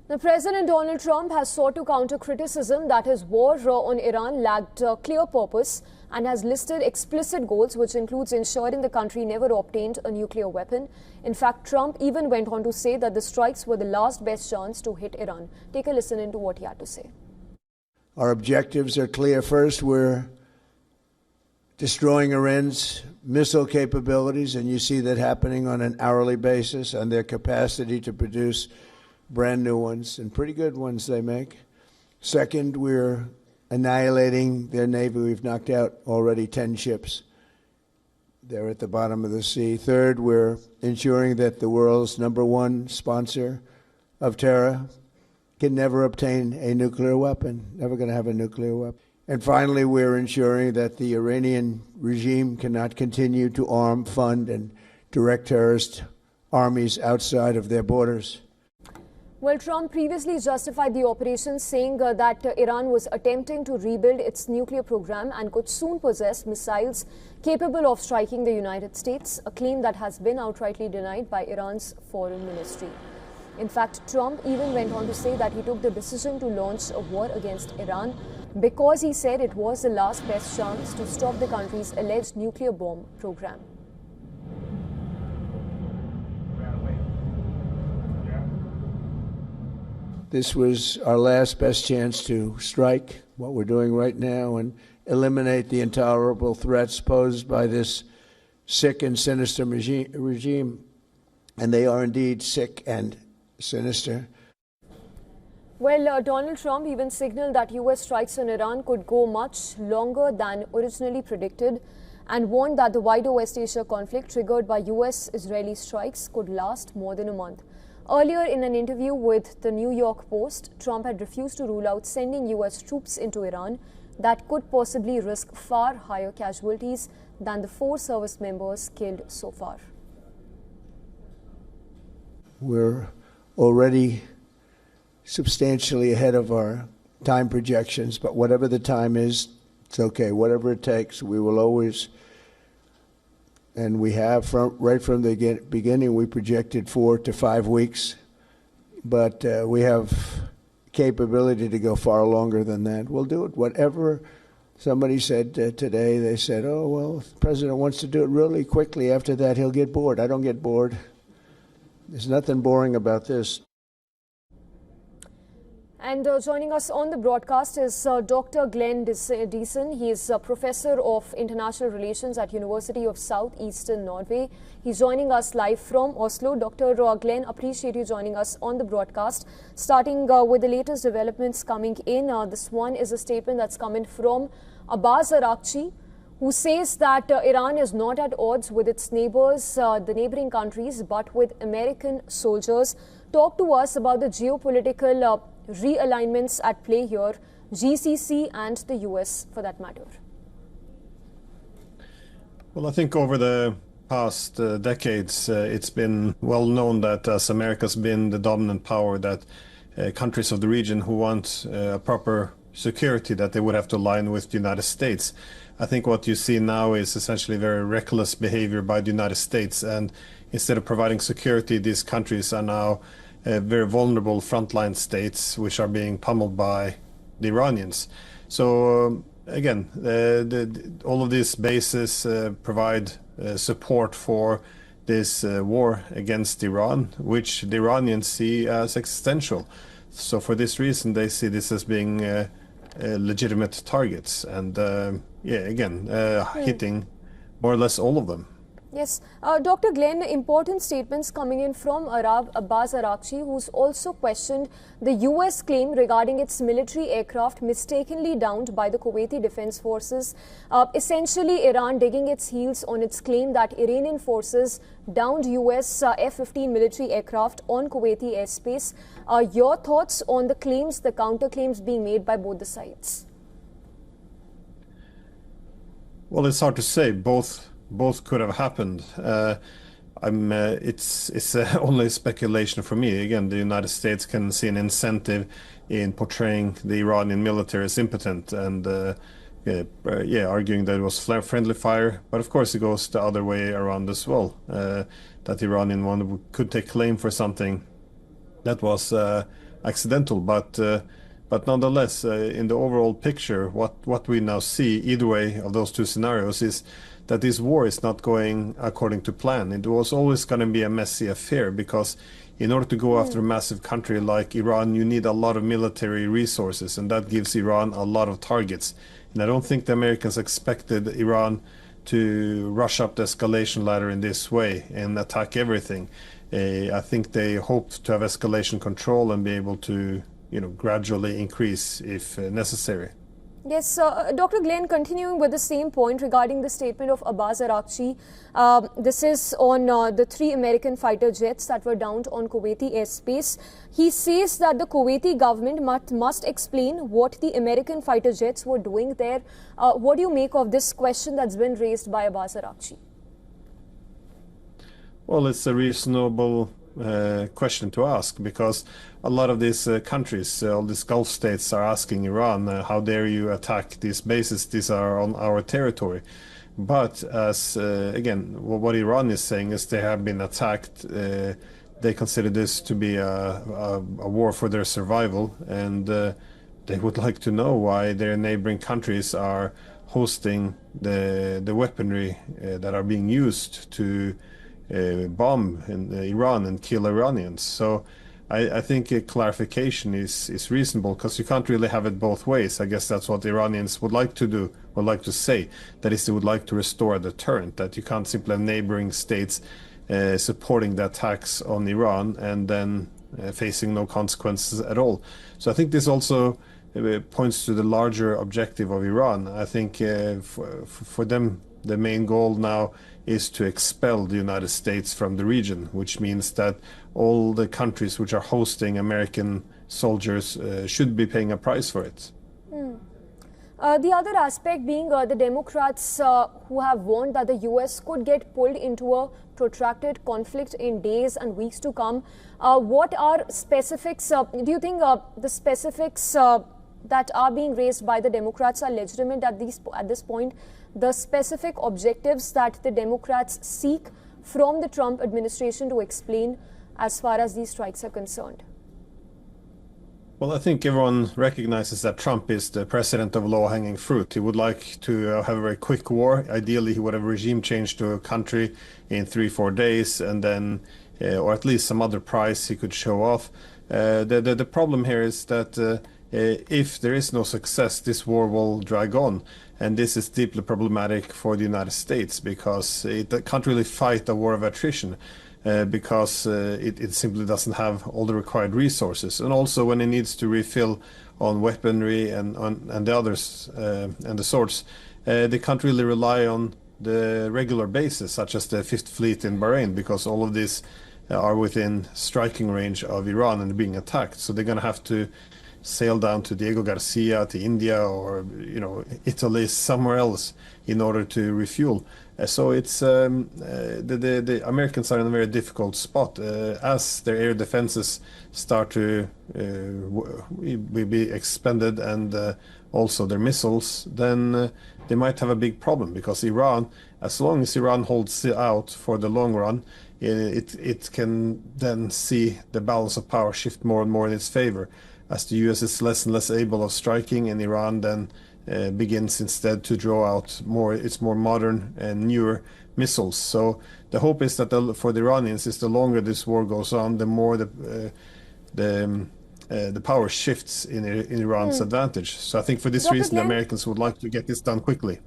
Now, President Donald Trump has sought to counter criticism that his war on Iran lacked clear purpose and has listed explicit goals, which includes ensuring the country never obtained a nuclear weapon. In fact, Trump even went on to say that the strikes were the last best chance to hit Iran. Take a listen into what he had to say. Our objectives are clear. First, we're destroying Iran's missile capabilities, and you see that happening on an hourly basis, and their capacity to produce brand new ones, and pretty good ones they make. Second, we're annihilating their Navy. We've knocked out already 10 ships. They're at the bottom of the sea. Third, we're ensuring that the world's #1 sponsor of terror can never obtain a nuclear weapon, never going to have a nuclear weapon. And finally, we're ensuring that the Iranian regime cannot continue to arm, fund, and direct terrorist armies outside of their borders. Well, Trump previously justified the operation, saying that Iran was attempting to rebuild its nuclear program and could soon possess missiles capable of striking the United States, a claim that has been outrightly denied by Iran's foreign ministry. In fact, Trump even went on to say that he took the decision to launch a war against Iran because he said it was the last best chance to stop the country's alleged nuclear bomb program. This was our last best chance to strike, what we're doing right now, and eliminate the intolerable threats posed by this sick and sinister regime. And they are indeed sick and sinister. Well, Donald Trump even signaled that U.S. strikes on Iran could go much longer than originally predicted and warned that the wider West Asia conflict triggered by U.S.-Israeli strikes could last more than a month. Earlier, in an interview with the New York Post, Trump had refused to rule out sending U.S. troops into Iran that could possibly risk far higher casualties than the 4 service members killed so far. We're already substantially ahead of our time projections, but whatever the time is, it's okay. Whatever it takes, we will always, and we have right from the beginning, we projected 4 to 5 weeks, but we have capability to go far longer than that. We'll do it. Whatever somebody said today, they said, oh, well, if the president wants to do it really quickly. After that, he'll get bored. I don't get bored. There's nothing boring about this. And joining us on the broadcast is Dr. Glenn Deason. He is a professor of international relations at University of Southeastern Norway. He's joining us live from Oslo. Dr. Glenn, appreciate you joining us on the broadcast. Starting with the latest developments coming in, this one is a statement that's coming from Abbas Araghchi, who says that Iran is not at odds with its neighbors, the neighboring countries, but with American soldiers. Talk to us about the geopolitical realignments at play here, GCC and the US for that matter. Well, I think over the past decades, it's been well known that as America's been the dominant power, that countries of the region who want proper security, that they would have to align with the United States. I think what you see now is essentially very reckless behavior by the United States, and instead of providing security, these countries are now very vulnerable frontline states which are being pummeled by the Iranians. So again, all of these bases provide support for this war against Iran, which the Iranians see as existential. So for this reason, they see this as being legitimate targets, and hitting more or less all of them. Yes. Dr. Glenn, important statements coming in from Abbas Araghchi, who's also questioned the U.S. claim regarding its military aircraft mistakenly downed by the Kuwaiti Defense Forces. Essentially, Iran digging its heels on its claim that Iranian forces downed U.S. F-15 military aircraft on Kuwaiti airspace. Your thoughts on the claims, the counterclaims being made by both the sides? Well, it's hard to say. Both could have happened. It's only speculation for me. Again, the United States can see an incentive in portraying the Iranian military as impotent and arguing that it was friendly fire. But of course, it goes the other way around as well. That the Iranian one could take claim for something that was accidental, but nonetheless, in the overall picture, what we now see, either way of those two scenarios, is that this war is not going according to plan. It was always going to be a messy affair, because in order to go after a massive country like Iran, you need a lot of military resources, and that gives Iran a lot of targets. And I don't think the Americans expected Iran to rush up the escalation ladder in this way and attack everything. I think they hoped to have escalation control and be able to, gradually increase if necessary. Yes, Dr. Glenn, continuing with the same point regarding the statement of Abbas Araghchi, this is on the 3 American fighter jets that were downed on Kuwaiti airspace. He says that the Kuwaiti government must explain what the American fighter jets were doing there. What do you make of this question that's been raised by Abbas Araghchi? Well, it's a reasonable question to ask, because a lot of these countries, all these Gulf states, are asking Iran, how dare you attack these bases? These are on our territory. But as again, what Iran is saying is they have been attacked. They consider this to be a war for their survival, and they would like to know why their neighboring countries are hosting the weaponry that are being used to bomb in Iran and kill Iranians. So I think a clarification is reasonable, because you can't really have it both ways. I guess that's what the Iranians would like to do, would like to say. That is, they would like to restore a deterrent, that you can't simply have neighboring states supporting the attacks on Iran and then facing no consequences at all. So I think this also points to the larger objective of Iran. I think for them, the main goal now is to expel the United States from the region, which means that all the countries which are hosting American soldiers should be paying a price for it. The other aspect being the Democrats who have warned that the US could get pulled into a protracted conflict in days and weeks to come. What are specifics? Do you think the specifics that are being raised by the Democrats are legitimate at this point? The specific objectives that the Democrats seek from the Trump administration to explain as far as these strikes are concerned? Well, I think everyone recognizes that Trump is the president of low-hanging fruit. He would like to have a very quick war. Ideally, he would have regime change to a country in 3-4 days, and then, or at least some other price he could show off. The problem here is that if there is no success, this war will drag on. And this is deeply problematic for the United States, because it can't really fight a war of attrition, because it simply doesn't have all the required resources. And also, when it needs to refill on weaponry and the others and the sorts, they can't really rely on the regular bases, such as the Fifth Fleet in Bahrain, because all of these are within striking range of Iran and being attacked. So they're going to have to sail down to Diego Garcia, to India, or Italy, somewhere else, in order to refuel. So it's the Americans are in a very difficult spot as their air defenses start to be expended, and also their missiles. Then they might have a big problem, because Iran, as long as Iran holds out for the long run, it can then see the balance of power shift more and more in its favor, as the US is less and less able of striking, and Iran then begins instead to draw out its more modern and newer missiles. So the hope is that for the Iranians, is the longer this war goes on, the more the power shifts in Iran's advantage. So I think for this reason, the Americans would like to get this done quickly.